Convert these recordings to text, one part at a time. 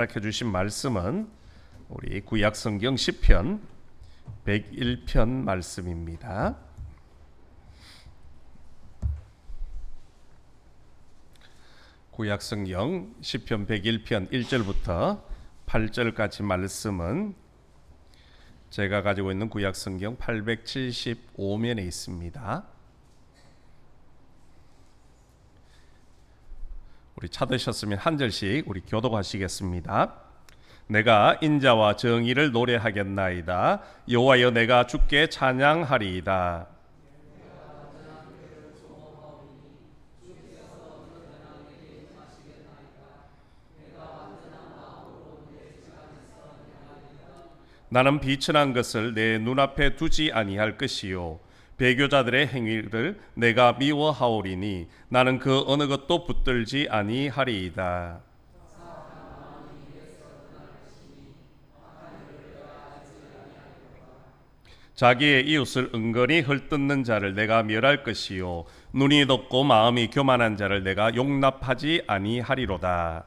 허락해 주신 말씀은 우리 구약성경 시편 101편 말씀입니다. 구약성경 시편 101편 1절부터 8절까지 말씀은 제가 가지고 있는 구약성경 875면에 있습니다. 우리 찾으셨으면 한 절씩 우리 교독하시겠습니다. 내가 인자와 정의를 노래하겠나이다. 여호와여, 내가 주께 찬양하리이다. 나는 비천한 것을 내 눈앞에 두지 아니할 것이요, 배교자들의 행위를 내가 미워하오리니 나는 그 어느 것도 붙들지 아니하리이다. 자기의 이웃을 은근히 헐뜯는 자를 내가 멸할 것이요, 눈이 덥고 마음이 교만한 자를 내가 용납하지 아니하리로다.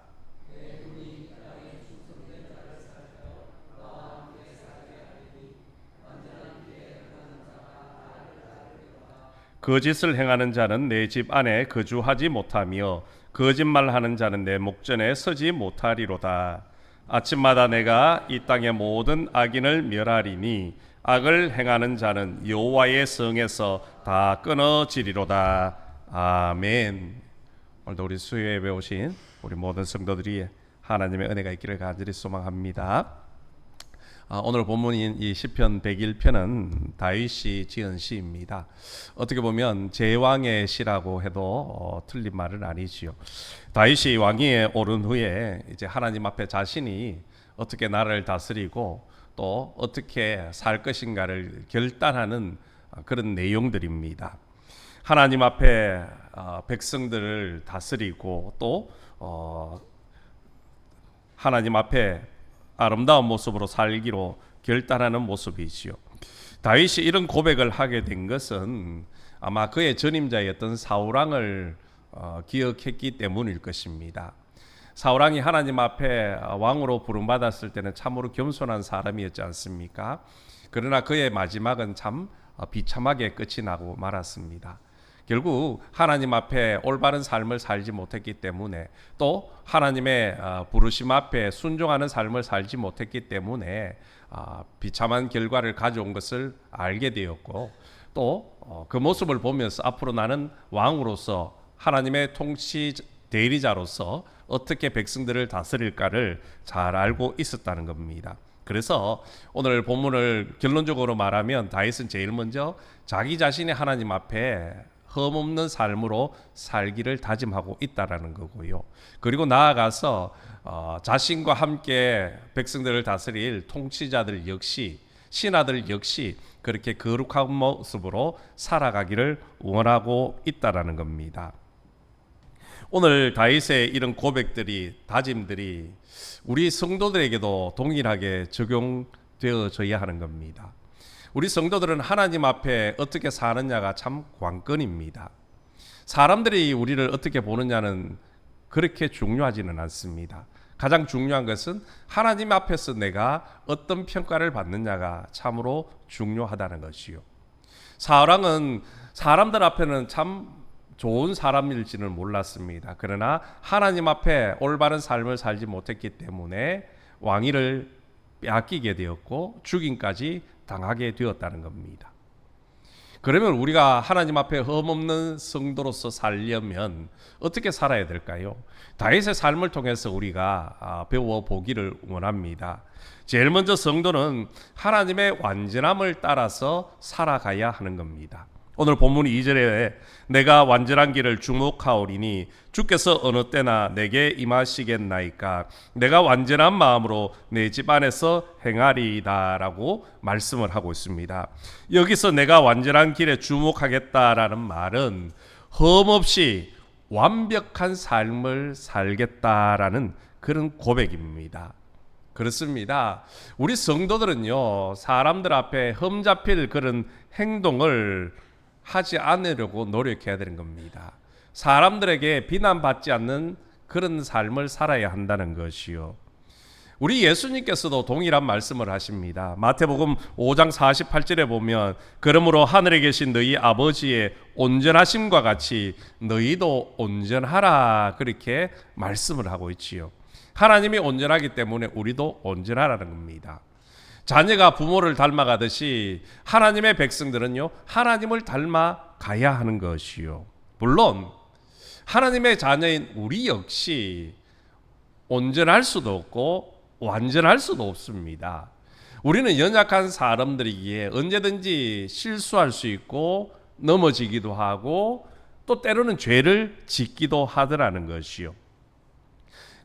거짓을 행하는 자는 내 집 안에 거주하지 못하며 거짓말하는 자는 내 목전에 서지 못하리로다. 아침마다 내가 이 땅의 모든 악인을 멸하리니 악을 행하는 자는 여호와의 성에서 다 끊어지리로다. 아멘. 오늘도 우리 수요예에 배우신 우리 모든 성도들이 하나님의 은혜가 있기를 간절히 소망합니다. 오늘 본문인 이 시편 101편은 다윗이 지은 시입니다. 어떻게 보면 제왕의 시라고 해도 틀린 말은 아니지요. 다윗이 왕위에 오른 후에 이제 하나님 앞에 자신이 어떻게 나라를 다스리고 또 어떻게 살 것인가를 결단하는 그런 내용들입니다. 하나님 앞에 백성들을 다스리고 또 하나님 앞에 아름다운 모습으로 살기로 결단하는 모습이지요. 다윗이 이런 고백을 하게 된 것은 아마 그의 전임자였던 사울왕을 기억했기 때문일 것입니다. 사울왕이 하나님 앞에 왕으로 부름받았을 때는 참으로 겸손한 사람이었지 않습니까? 그러나 그의 마지막은 참 비참하게 끝이 나고 말았습니다. 결국 하나님 앞에 올바른 삶을 살지 못했기 때문에 또 하나님의 부르심 앞에 순종하는 삶을 살지 못했기 때문에 비참한 결과를 가져온 것을 알게 되었고, 또 그 모습을 보면서 앞으로 나는 왕으로서 하나님의 통치 대리자로서 어떻게 백성들을 다스릴까를 잘 알고 있었다는 겁니다. 그래서 오늘 본문을 결론적으로 말하면 다윗은 제일 먼저 자기 자신이 하나님 앞에 흠없는 삶으로 살기를 다짐하고 있다라는 거고요. 그리고 나아가서 자신과 함께 백성들을 다스릴 통치자들 역시, 신하들 역시 그렇게 거룩한 모습으로 살아가기를 원하고 있다라는 겁니다. 오늘 다윗의 이런 고백들이, 다짐들이 우리 성도들에게도 동일하게 적용되어져야 하는 겁니다. 우리 성도들은 하나님 앞에 어떻게 사느냐가 참 관건입니다. 사람들이 우리를 어떻게 보느냐는 그렇게 중요하지는 않습니다. 가장 중요한 것은 하나님 앞에서 내가 어떤 평가를 받느냐가 참으로 중요하다는 것이요. 사울왕은 사람들 앞에는 참 좋은 사람일지는 몰랐습니다. 그러나 하나님 앞에 올바른 삶을 살지 못했기 때문에 왕위를 빼앗기게 되었고 죽임까지 당하게 되었다는 겁니다. 그러면 우리가 하나님 앞에 흠없는 성도로서 살려면 어떻게 살아야 될까요? 다윗의 삶을 통해서 우리가 배워보기를 원합니다. 제일 먼저 성도는 하나님의 완전함을 따라서 살아가야 하는 겁니다. 오늘 본문 2절에 내가 완전한 길을 주목하오리니 주께서 어느 때나 내게 임하시겠나이까, 내가 완전한 마음으로 내 집 안에서 행하리이다 라고 말씀을 하고 있습니다. 여기서 내가 완전한 길에 주목하겠다라는 말은 흠없이 완벽한 삶을 살겠다라는 그런 고백입니다. 그렇습니다. 우리 성도들은요, 사람들 앞에 흠잡힐 그런 행동을 하지 않으려고 노력해야 되는 겁니다. 사람들에게 비난받지 않는 그런 삶을 살아야 한다는 것이요. 우리 예수님께서도 동일한 말씀을 하십니다. 마태복음 5장 48절에 보면 그러므로 하늘에 계신 너희 아버지의 온전하심과 같이 너희도 온전하라 그렇게 말씀을 하고 있지요. 하나님이 온전하기 때문에 우리도 온전하라는 겁니다. 자녀가 부모를 닮아가듯이 하나님의 백성들은요 하나님을 닮아가야 하는 것이요. 물론 하나님의 자녀인 우리 역시 온전할 수도 없고 완전할 수도 없습니다. 우리는 연약한 사람들이기에 언제든지 실수할 수 있고 넘어지기도 하고 또 때로는 죄를 짓기도 하더라는 것이요.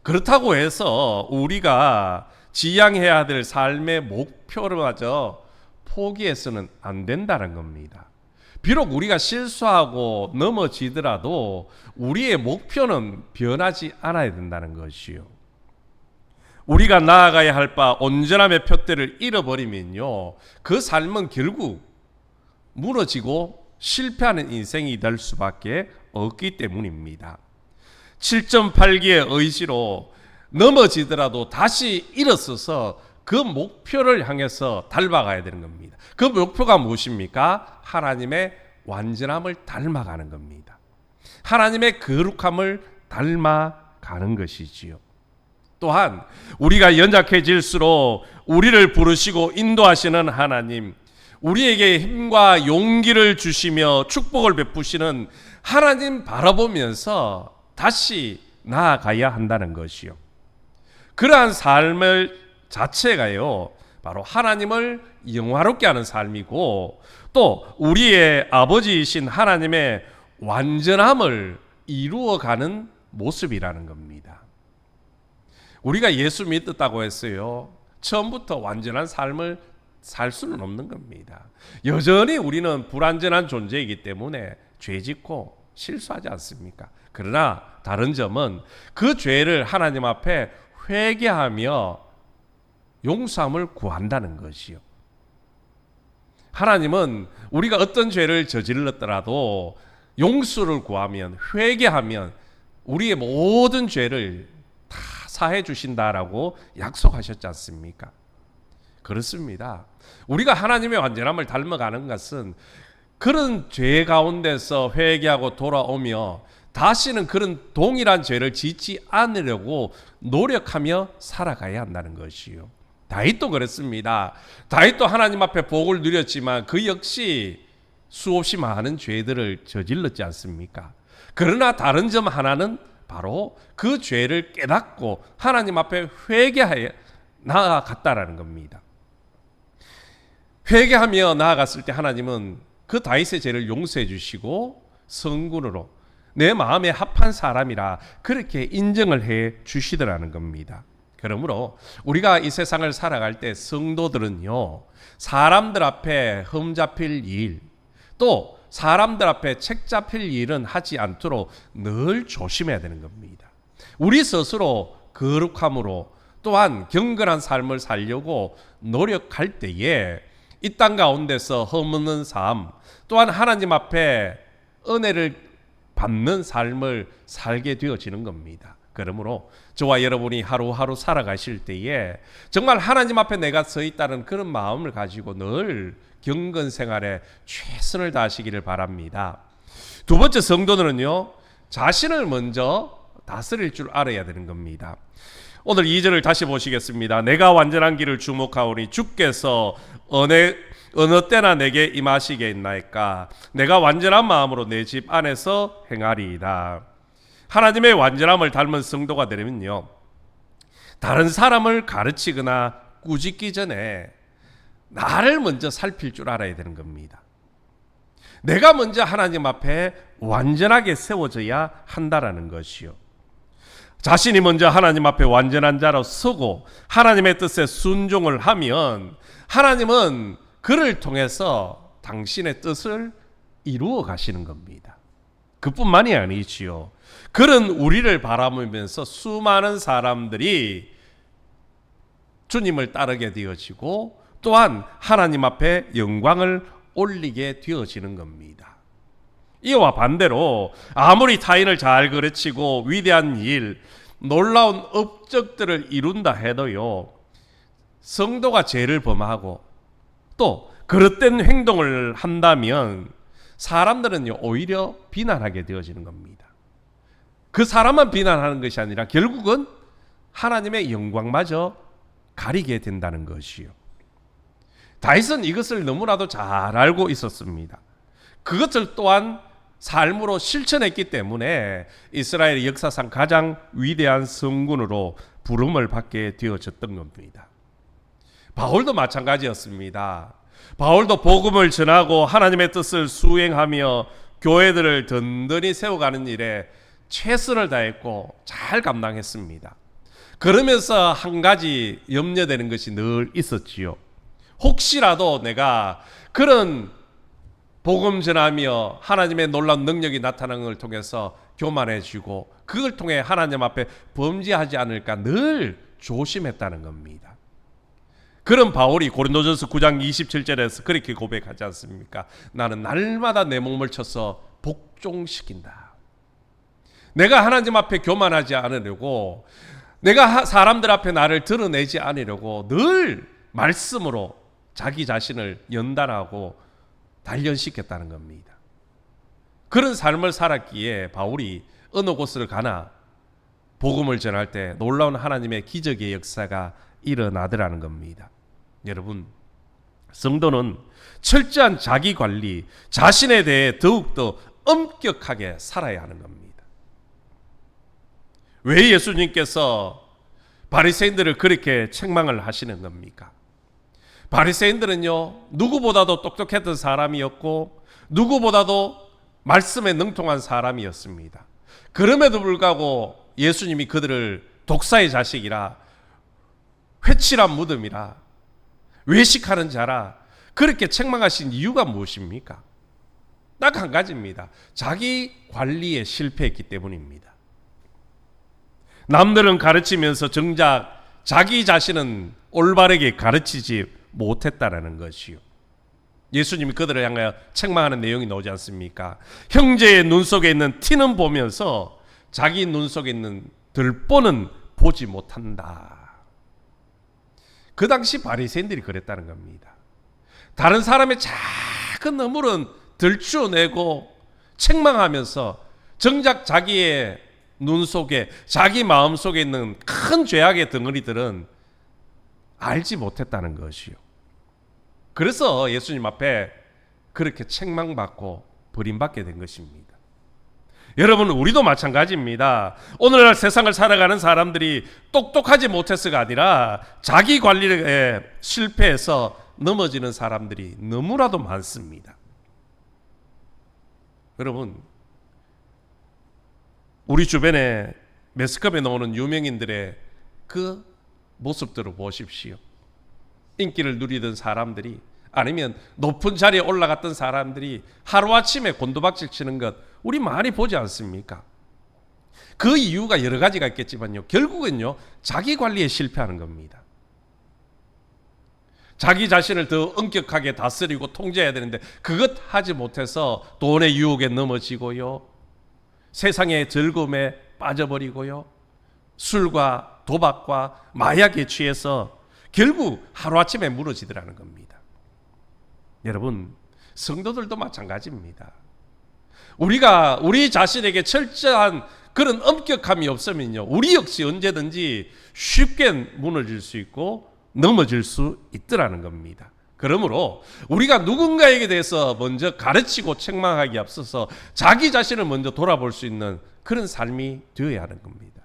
그렇다고 해서 우리가 지향해야 될 삶의 목표를마저 포기해서는 안 된다는 겁니다. 비록 우리가 실수하고 넘어지더라도 우리의 목표는 변하지 않아야 된다는 것이요. 우리가 나아가야 할 바 온전함의 표대를 잃어버리면요 그 삶은 결국 무너지고 실패하는 인생이 될 수밖에 없기 때문입니다. 7.8기의 의지로 넘어지더라도 다시 일어서서 그 목표를 향해서 닮아가야 되는 겁니다. 그 목표가 무엇입니까? 하나님의 완전함을 닮아가는 겁니다. 하나님의 거룩함을 닮아가는 것이지요. 또한 우리가 연약해질수록 우리를 부르시고 인도하시는 하나님, 우리에게 힘과 용기를 주시며 축복을 베푸시는 하나님 바라보면서 다시 나아가야 한다는 것이요. 그러한 삶을 자체가요 바로 하나님을 영화롭게 하는 삶이고 또 우리의 아버지이신 하나님의 완전함을 이루어가는 모습이라는 겁니다. 우리가 예수 믿었다고 했어요. 처음부터 완전한 삶을 살 수는 없는 겁니다. 여전히 우리는 불완전한 존재이기 때문에 죄짓고 실수하지 않습니까? 그러나 다른 점은 그 죄를 하나님 앞에 회개하며 용서함을 구한다는 것이요. 하나님은 우리가 어떤 죄를 저질렀더라도 용서를 구하면 회개하면 우리의 모든 죄를 다 사해 주신다라고 약속하셨지 않습니까? 그렇습니다. 우리가 하나님의 완전함을 닮아가는 것은 그런 죄 가운데서 회개하고 돌아오며 다시는 그런 동일한 죄를 짓지 않으려고 노력하며 살아가야 한다는 것이요. 다윗도 그랬습니다. 다윗도 하나님 앞에 복을 누렸지만 그 역시 수없이 많은 죄들을 저질렀지 않습니까? 그러나 다른 점 하나는 바로 그 죄를 깨닫고 하나님 앞에 회개하여 나아갔다라는 겁니다. 회개하며 나아갔을 때 하나님은 그 다윗의 죄를 용서해 주시고 성군으로 내 마음에 합한 사람이라 그렇게 인정을 해 주시더라는 겁니다. 그러므로 우리가 이 세상을 살아갈 때 성도들은요 사람들 앞에 흠잡힐 일 또 사람들 앞에 책 잡힐 일은 하지 않도록 늘 조심해야 되는 겁니다. 우리 스스로 거룩함으로 또한 경건한 삶을 살려고 노력할 때에 이 땅 가운데서 흠없는 삶 또한 하나님 앞에 은혜를 받는 삶을 살게 되어지는 겁니다. 그러므로 저와 여러분이 하루하루 살아가실 때에 정말 하나님 앞에 내가 서 있다는 그런 마음을 가지고 늘 경건 생활에 최선을 다하시기를 바랍니다. 두 번째 성도들은요 자신을 먼저 다스릴 줄 알아야 되는 겁니다. 오늘 2절을 다시 보시겠습니다. 내가 완전한 길을 주목하오니 주께서 어느 때나 내게 임하시겠나이까. 내가 완전한 마음으로 내 집 안에서 행하리이다. 하나님의 완전함을 닮은 성도가 되려면요 다른 사람을 가르치거나 꾸짖기 전에 나를 먼저 살필 줄 알아야 되는 겁니다. 내가 먼저 하나님 앞에 완전하게 세워져야 한다라는 것이요. 자신이 먼저 하나님 앞에 완전한 자로 서고 하나님의 뜻에 순종을 하면 하나님은 그를 통해서 당신의 뜻을 이루어 가시는 겁니다. 그뿐만이 아니지요. 그런 우리를 바라보면서 수많은 사람들이 주님을 따르게 되어지고 또한 하나님 앞에 영광을 올리게 되어지는 겁니다. 이와 반대로 아무리 타인을 잘 가르치고 위대한 일, 놀라운 업적들을 이룬다 해도요 성도가 죄를 범하고 또 그릇된 행동을 한다면 사람들은요 오히려 비난하게 되어지는 겁니다. 그 사람만 비난하는 것이 아니라 결국은 하나님의 영광마저 가리게 된다는 것이요. 다윗은 이것을 너무나도 잘 알고 있었습니다. 그것을 또한 삶으로 실천했기 때문에 이스라엘 역사상 가장 위대한 성군으로 부름을 받게 되어졌던 겁니다. 바울도 마찬가지였습니다. 바울도 복음을 전하고 하나님의 뜻을 수행하며 교회들을 든든히 세워가는 일에 최선을 다했고 잘 감당했습니다. 그러면서 한 가지 염려되는 것이 늘 있었지요. 혹시라도 내가 그런 복음 전하며 하나님의 놀라운 능력이 나타나는 것을 통해서 교만해지고 그걸 통해 하나님 앞에 범죄하지 않을까 늘 조심했다는 겁니다. 그런 바울이 고린도전서 9장 27절에서 그렇게 고백하지 않습니까? 나는 날마다 내 몸을 쳐서 복종시킨다. 내가 하나님 앞에 교만하지 않으려고, 내가 사람들 앞에 나를 드러내지 않으려고 늘 말씀으로 자기 자신을 연단하고 단련시켰다는 겁니다. 그런 삶을 살았기에 바울이 어느 곳을 가나 복음을 전할 때 놀라운 하나님의 기적의 역사가 일어나더라는 겁니다. 여러분, 성도는 철저한 자기 관리, 자신에 대해 더욱더 엄격하게 살아야 하는 겁니다. 왜 예수님께서 바리새인들을 그렇게 책망을 하시는 겁니까? 바리새인들은요, 누구보다도 똑똑했던 사람이었고 누구보다도 말씀에 능통한 사람이었습니다. 그럼에도 불구하고 예수님이 그들을 독사의 자식이라, 회칠한 무덤이라, 외식하는 자라 그렇게 책망하신 이유가 무엇입니까? 딱 한 가지입니다. 자기 관리에 실패했기 때문입니다. 남들은 가르치면서 정작 자기 자신은 올바르게 가르치지 못했다라는 것이요. 예수님이 그들을 향하여 책망하는 내용이 나오지 않습니까? 형제의 눈 속에 있는 티는 보면서 자기 눈 속에 있는 들보는 보지 못한다. 그 당시 바리새인들이 그랬다는 겁니다. 다른 사람의 작은 허물은 들추어내고 책망하면서 정작 자기의 눈 속에, 자기 마음 속에 있는 큰 죄악의 덩어리들은 알지 못했다는 것이요. 그래서 예수님 앞에 그렇게 책망받고 버림받게 된 것입니다. 여러분, 우리도 마찬가지입니다. 오늘날 세상을 살아가는 사람들이 똑똑하지 못해서가 아니라 자기 관리에 실패해서 넘어지는 사람들이 너무나도 많습니다. 여러분, 우리 주변에 매스컴에 나오는 유명인들의 그 모습들을 보십시오. 인기를 누리던 사람들이, 아니면 높은 자리에 올라갔던 사람들이 하루아침에 곤두박질 치는 것 우리 많이 보지 않습니까? 그 이유가 여러 가지가 있겠지만요, 결국은요 자기 관리에 실패하는 겁니다. 자기 자신을 더 엄격하게 다스리고 통제해야 되는데 그것 하지 못해서 돈의 유혹에 넘어지고요, 세상의 즐거움에 빠져버리고요, 술과 도박과 마약에 취해서 결국 하루아침에 무너지더라는 겁니다. 여러분, 성도들도 마찬가지입니다. 우리가 우리 자신에게 철저한 그런 엄격함이 없으면요, 우리 역시 언제든지 쉽게 무너질 수 있고 넘어질 수 있더라는 겁니다. 그러므로 우리가 누군가에게 대해서 먼저 가르치고 책망하기 앞서서 자기 자신을 먼저 돌아볼 수 있는 그런 삶이 되어야 하는 겁니다.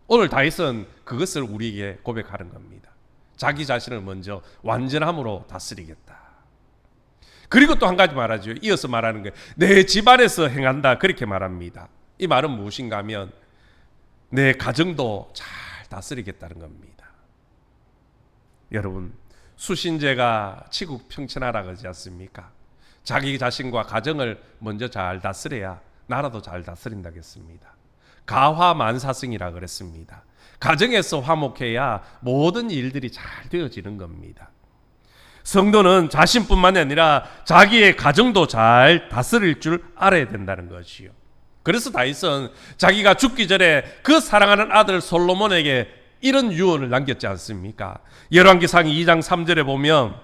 오늘 다윗은 그것을 우리에게 고백하는 겁니다. 자기 자신을 먼저 완전함으로 다스리겠다. 그리고 또 한 가지 말하죠. 이어서 말하는 거예요. 내 집안에서 행한다, 그렇게 말합니다. 이 말은 무엇인가 하면 내 가정도 잘 다스리겠다는 겁니다. 여러분, 수신제가 치국 평천하라 그러지 않습니까? 자기 자신과 가정을 먼저 잘 다스려야 나라도 잘 다스린다겠습니다. 가화만사승이라 그랬습니다. 가정에서 화목해야 모든 일들이 잘 되어지는 겁니다. 성도는 자신뿐만 아니라 자기의 가정도 잘 다스릴 줄 알아야 된다는 것이요. 그래서 다윗은 자기가 죽기 전에 그 사랑하는 아들 솔로몬에게 이런 유언을 남겼지 않습니까? 열왕기상 2장 3절에 보면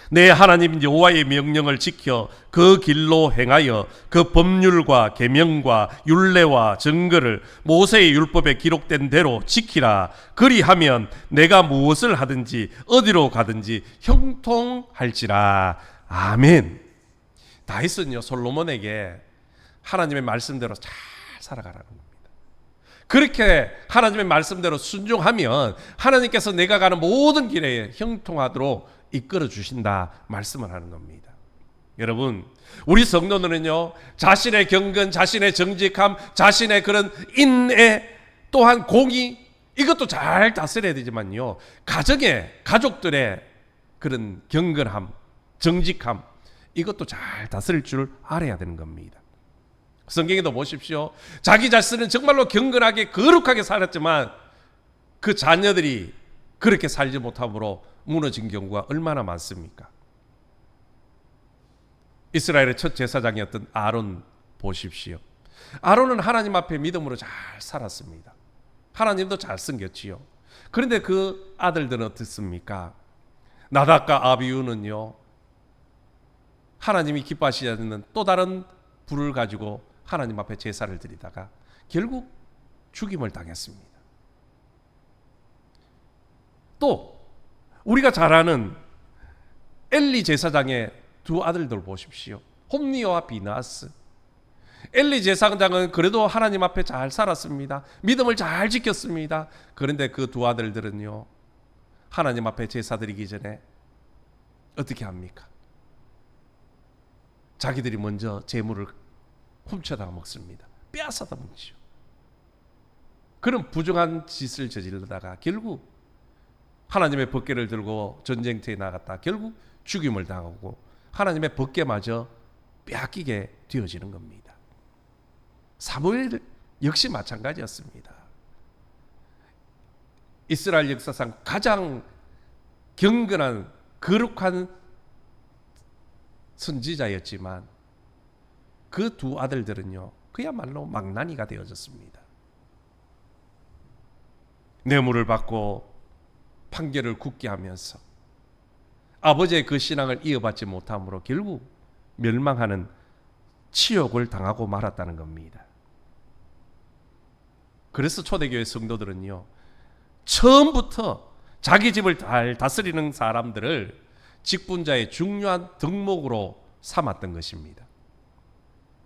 내 하나님 여호와의 명령을 지켜 그 길로 행하여 그 법률과 계명과 율례와 증거를 모세의 율법에 기록된 대로 지키라. 그리하면 내가 무엇을 하든지 어디로 가든지 형통할지라. 아멘. 다윗은요 솔로몬에게 하나님의 말씀대로 잘 살아가라는 겁니다. 그렇게 하나님의 말씀대로 순종하면 하나님께서 내가 가는 모든 길에 형통하도록 이끌어 주신다 말씀을 하는 겁니다. 여러분, 우리 성도들은요 자신의 경건, 자신의 정직함, 자신의 그런 인애, 또한 공의, 이것도 잘 다스려야 되지만요 가정의, 가족들의 그런 경건함, 정직함, 이것도 잘 다스릴 줄 알아야 되는 겁니다. 성경에도 보십시오. 자기 자신은 정말로 경건하게 거룩하게 살았지만 그 자녀들이 그렇게 살지 못함으로 무너진 경우가 얼마나 많습니까? 이스라엘의 첫 제사장이었던 아론 보십시오. 아론은 하나님 앞에 믿음으로 잘 살았습니다. 하나님도 잘 섬겼지요. 그런데 그 아들들은 어떻습니까? 나답과 아비후는요 하나님이 기뻐하시지 않는 또 다른 불을 가지고 하나님 앞에 제사를 드리다가 결국 죽임을 당했습니다. 또 우리가 잘 아는 엘리 제사장의 두 아들들 보십시오. 홈니와 비나스. 엘리 제사장은 그래도 하나님 앞에 잘 살았습니다. 믿음을 잘 지켰습니다. 그런데 그 두 아들들은요 하나님 앞에 제사 드리기 전에 어떻게 합니까? 자기들이 먼저 제물을 훔쳐다 먹습니다. 빼앗아다 먹죠. 그런 부정한 짓을 저지르다가 결국 하나님의 법궤를 들고 전쟁터에 나갔다 결국 죽임을 당하고 하나님의 법궤마저 빼앗기게 되어지는 겁니다. 사무엘 역시 마찬가지였습니다. 이스라엘 역사상 가장 경건한 거룩한 선지자였지만 그 두 아들들은요 그야말로 망나니가 되어졌습니다. 뇌물을 받고 판결을 굳게 하면서 아버지의 그 신앙을 이어받지 못함으로 결국 멸망하는 치욕을 당하고 말았다는 겁니다. 그래서 초대교회 성도들은요 처음부터 자기 집을 잘 다스리는 사람들을 직분자의 중요한 덕목으로 삼았던 것입니다.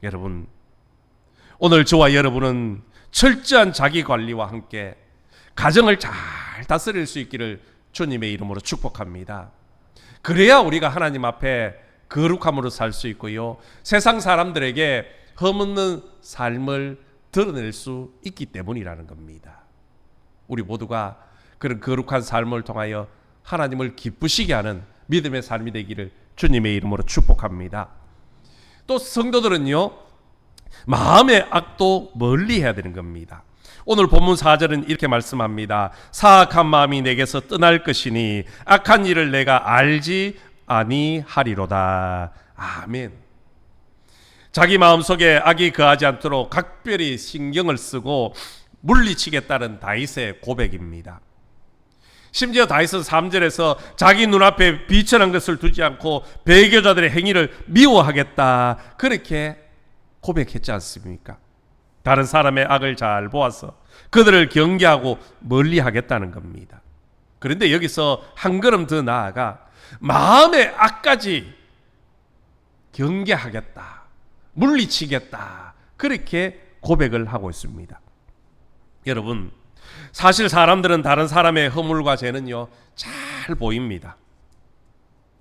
여러분, 오늘 저와 여러분은 철저한 자기관리와 함께 가정을 잘 다스릴 수 있기를 주님의 이름으로 축복합니다. 그래야 우리가 하나님 앞에 거룩함으로 살 수 있고요 세상 사람들에게 흠없는 삶을 드러낼 수 있기 때문이라는 겁니다. 우리 모두가 그런 거룩한 삶을 통하여 하나님을 기쁘시게 하는 믿음의 삶이 되기를 주님의 이름으로 축복합니다. 또 성도들은요 마음의 악도 멀리 해야 되는 겁니다. 오늘 본문 4절은 이렇게 말씀합니다. 사악한 마음이 내게서 떠날 것이니 악한 일을 내가 알지 아니하리로다. 아멘. 자기 마음속에 악이 거하지 않도록 각별히 신경을 쓰고 물리치겠다는 다윗의 고백입니다. 심지어 다윗은 3절에서 자기 눈앞에 비천한 것을 두지 않고 배교자들의 행위를 미워하겠다 그렇게 고백했지 않습니까? 다른 사람의 악을 잘 보아서 그들을 경계하고 멀리하겠다는 겁니다. 그런데 여기서 한 걸음 더 나아가 마음의 악까지 경계하겠다, 물리치겠다 그렇게 고백을 하고 있습니다. 여러분, 사실 사람들은 다른 사람의 허물과 죄는요 잘 보입니다.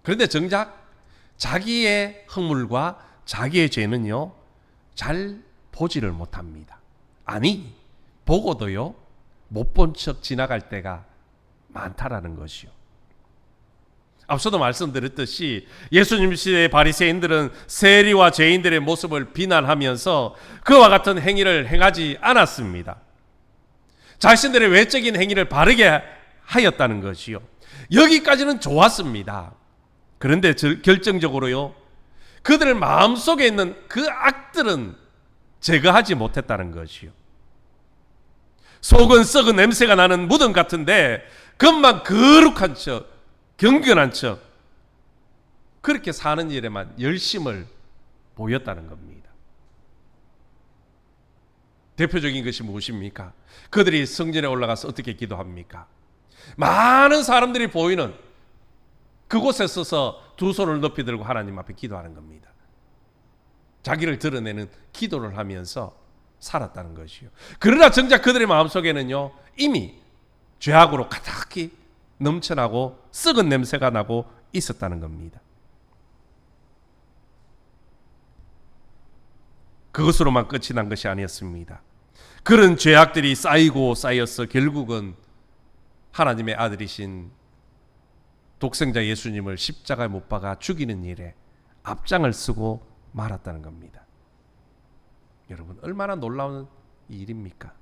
그런데 정작 자기의 허물과 자기의 죄는요 잘 보지를 못합니다. 아니, 보고도요 못 본 척 지나갈 때가 많다라는 것이요. 앞서도 말씀드렸듯이 예수님 시대의 바리새인들은 세리와 죄인들의 모습을 비난하면서 그와 같은 행위를 행하지 않았습니다. 자신들의 외적인 행위를 바르게 하였다는 것이요. 여기까지는 좋았습니다. 그런데 결정적으로요 그들의 마음속에 있는 그 악들은 제거하지 못했다는 것이요. 속은 썩은 냄새가 나는 무덤 같은데 겉만 거룩한 척, 경건한 척, 그렇게 사는 일에만 열심을 보였다는 겁니다. 대표적인 것이 무엇입니까? 그들이 성전에 올라가서 어떻게 기도합니까? 많은 사람들이 보이는 그곳에 서서 두 손을 높이 들고 하나님 앞에 기도하는 겁니다. 자기를 드러내는 기도를 하면서 살았다는 것이요. 그러나 정작 그들의 마음속에는요, 이미 죄악으로 가득히 넘쳐나고 썩은 냄새가 나고 있었다는 겁니다. 그것으로만 끝이 난 것이 아니었습니다. 그런 죄악들이 쌓이고 쌓여서 결국은 하나님의 아들이신 독생자 예수님을 십자가에 못 박아 죽이는 일에 앞장을 쓰고 말았다는 겁니다. 여러분, 얼마나 놀라운 일입니까?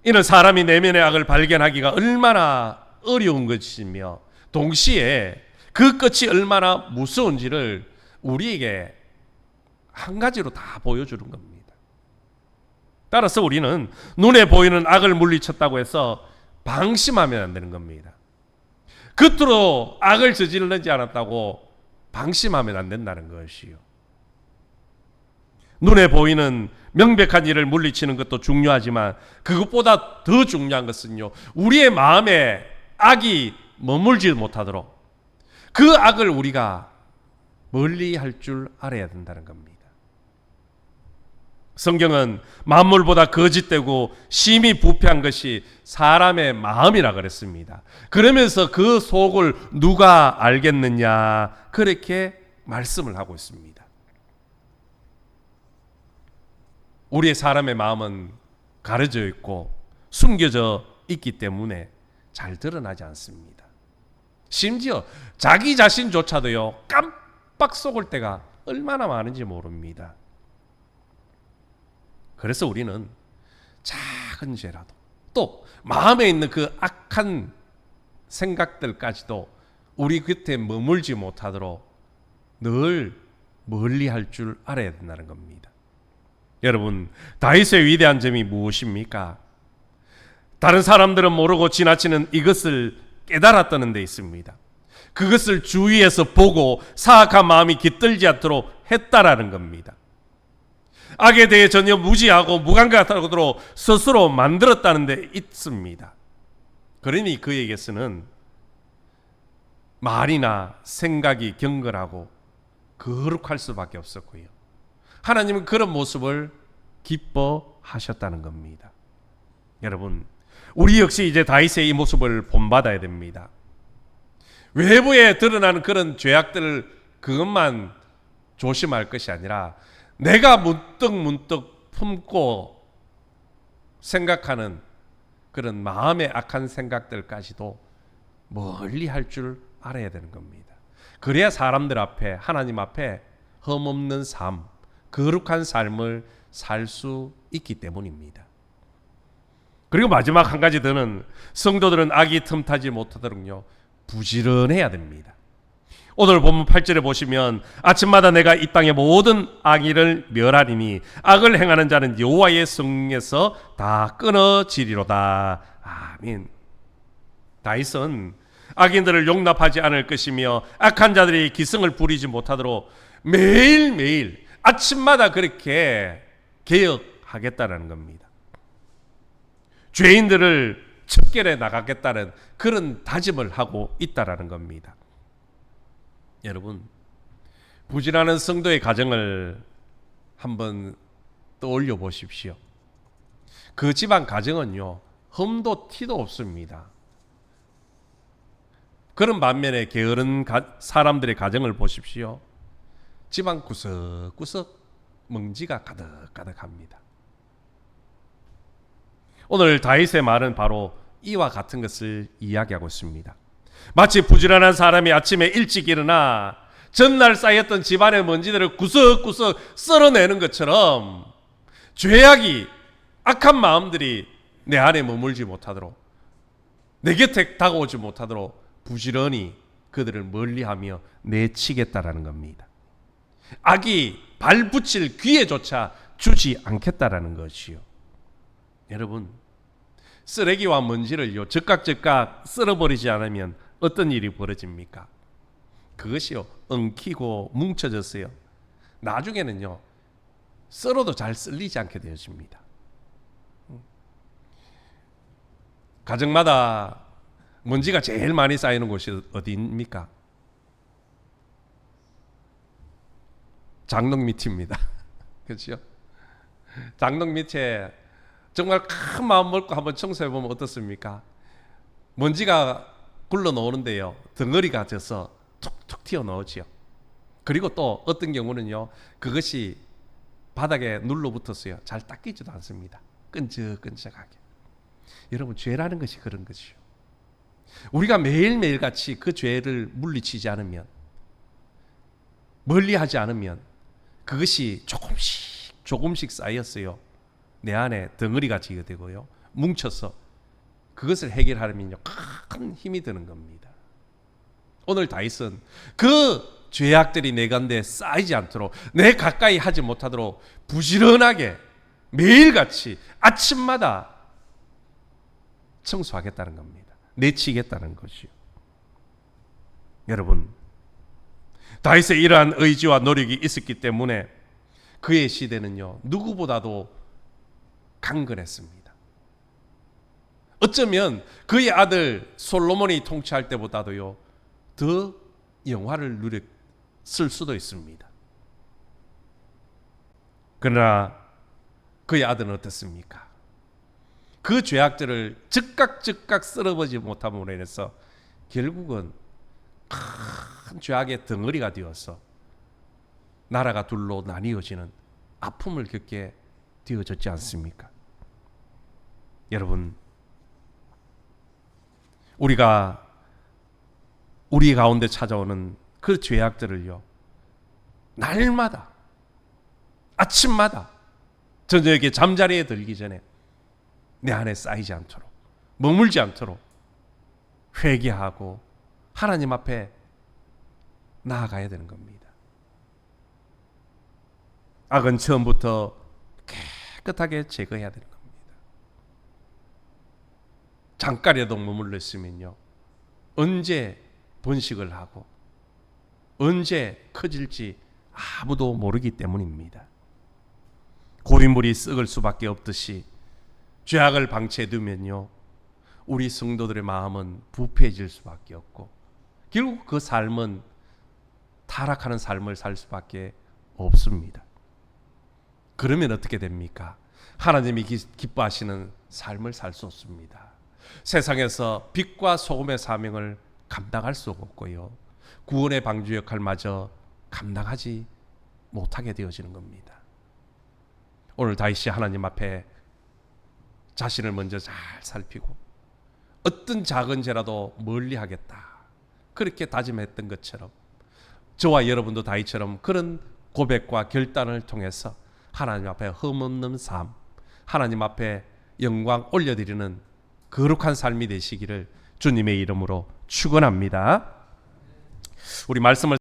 이는 사람이 내면의 악을 발견하기가 얼마나 어려운 것이며 동시에 그 끝이 얼마나 무서운지를 우리에게 한 가지로 다 보여주는 겁니다. 따라서 우리는 눈에 보이는 악을 물리쳤다고 해서 방심하면 안 되는 겁니다. 겉으로 악을 저지르지 않았다고 방심하면 안 된다는 것이요. 눈에 보이는 명백한 일을 물리치는 것도 중요하지만 그것보다 더 중요한 것은요, 우리의 마음에 악이 머물지 못하도록 그 악을 우리가 멀리 할 줄 알아야 된다는 겁니다. 성경은 만물보다 거짓되고 심히 부패한 것이 사람의 마음이라 그랬습니다. 그러면서 그 속을 누가 알겠느냐, 그렇게 말씀을 하고 있습니다. 우리의 사람의 마음은 가려져 있고 숨겨져 있기 때문에 잘 드러나지 않습니다. 심지어 자기 자신조차도요, 깜빡 속을 때가 얼마나 많은지 모릅니다. 그래서 우리는 작은 죄라도 또 마음에 있는 그 악한 생각들까지도 우리 곁에 머물지 못하도록 늘 멀리 할 줄 알아야 된다는 겁니다. 여러분, 다윗의 위대한 점이 무엇입니까? 다른 사람들은 모르고 지나치는 이것을 깨달았다는 데 있습니다. 그것을 주위에서 보고 사악한 마음이 깃들지 않도록 했다라는 겁니다. 악에 대해 전혀 무지하고 무감각하도록 스스로 만들었다는 데 있습니다. 그러니 그에게서는 말이나 생각이 경건하고 거룩할 수밖에 없었고요. 하나님은 그런 모습을 기뻐하셨다는 겁니다. 여러분, 우리 역시 이제 다윗의 이 모습을 본받아야 됩니다. 외부에 드러나는 그런 죄악들을 그것만 조심할 것이 아니라 내가 문득 품고 생각하는 그런 마음의 악한 생각들까지도 멀리 할 줄 알아야 되는 겁니다. 그래야 사람들 앞에, 하나님 앞에 흠없는 삶, 거룩한 삶을 살 수 있기 때문입니다. 그리고 마지막 한 가지 더는 성도들은 악이 틈타지 못하도록요, 부지런해야 됩니다. 오늘 본문 8절에 보시면 아침마다 내가 이 땅의 모든 악의를 멸하리니 악을 행하는 자는 여호와의 성에서 다 끊어지리로다. 아멘. 다윗은 악인들을 용납하지 않을 것이며 악한 자들이 기승을 부리지 못하도록 매일매일 아침마다 그렇게 개혁하겠다는 겁니다. 죄인들을 척결해 나가겠다는 그런 다짐을 하고 있다라는 겁니다. 여러분, 부지런한 성도의 가정을 한번 떠올려 보십시오. 그 집안 가정은요, 흠도 티도 없습니다. 그런 반면에 게으른 사람들의 가정을 보십시오. 집안 구석구석 먼지가 가득가득합니다. 오늘 다윗의 말은 바로 이와 같은 것을 이야기하고 있습니다. 마치 부지런한 사람이 아침에 일찍 일어나 전날 쌓였던 집안의 먼지들을 구석구석 썰어내는 것처럼 죄악이, 악한 마음들이 내 안에 머물지 못하도록, 내 곁에 다가오지 못하도록 부지런히 그들을 멀리하며 내치겠다라는 겁니다. 악이 발붙일 기회조차 주지 않겠다라는 것이요. 여러분, 쓰레기와 먼지를요 즉각 쓸어버리지 않으면 어떤 일이 벌어집니까? 그것이요 엉키고 뭉쳐졌어요. 나중에는요 썰어도 잘 쓸리지 않게 되어집니다. 가정마다 먼지가 제일 많이 쌓이는 곳이 어디입니까? 장롱 밑입니다. 그렇죠? 장롱 밑에 정말 큰 마음 먹고 한번 청소해 보면 어떻습니까? 먼지가 굴러 놓오는데요 덩어리가 져서 툭툭 튀어 나오지요. 그리고 또 어떤 경우는요 그것이 바닥에 눌러붙었어요. 잘 닦이지도 않습니다. 끈적끈적하게. 여러분 죄라는 것이 그런 것이요. 우리가 매일매일 같이 그 죄를 물리치지 않으면, 멀리하지 않으면 그것이 조금씩 쌓였어요. 내 안에 덩어리가 지게 되고요 뭉쳐서 그것을 해결하려면요 큰 힘이 드는 겁니다. 오늘 다윗은 그 죄악들이 내 가운데 쌓이지 않도록, 내 가까이 하지 못하도록 부지런하게 매일같이 아침마다 청소하겠다는 겁니다. 내치겠다는 것이요. 여러분, 다윗의 이러한 의지와 노력이 있었기 때문에 그의 시대는요 누구보다도 강건했습니다. 어쩌면 그의 아들 솔로몬이 통치할 때보다도요 더 영화를 누렸을 수도 있습니다. 그러나 그의 아들은 어떻습니까? 그 죄악들을 즉각 쓸어버리지 못함으로 인해서 결국은 큰 죄악의 덩어리가 되어서 나라가 둘로 나뉘어지는 아픔을 겪게 되어졌지 않습니까? 여러분, 우리가 우리 가운데 찾아오는 그 죄악들을요 날마다 아침마다 저녁에 잠자리에 들기 전에 내 안에 쌓이지 않도록, 머물지 않도록 회개하고 하나님 앞에 나아가야 되는 겁니다. 악은 처음부터 깨끗하게 제거해야 되는 겁니다. 잠깐이라도 머물러 있으면요 언제 번식을 하고 언제 커질지 아무도 모르기 때문입니다. 고인물이 썩을 수밖에 없듯이 죄악을 방치해 두면요 우리 성도들의 마음은 부패해질 수밖에 없고 결국 그 삶은 타락하는 삶을 살 수밖에 없습니다. 그러면 어떻게 됩니까? 하나님이 기뻐하시는 삶을 살 수 없습니다. 세상에서 빛과 소금의 사명을 감당할 수 없고요 구원의 방주 역할마저 감당하지 못하게 되어지는 겁니다. 오늘 다윗이 하나님 앞에 자신을 먼저 잘 살피고 어떤 작은 죄라도 멀리하겠다 그렇게 다짐했던 것처럼 저와 여러분도 다윗처럼 그런 고백과 결단을 통해서 하나님 앞에 흠없는 삶, 하나님 앞에 영광 올려드리는 거룩한 삶이 되시기를 주님의 이름으로 축원합니다. 우리 말씀을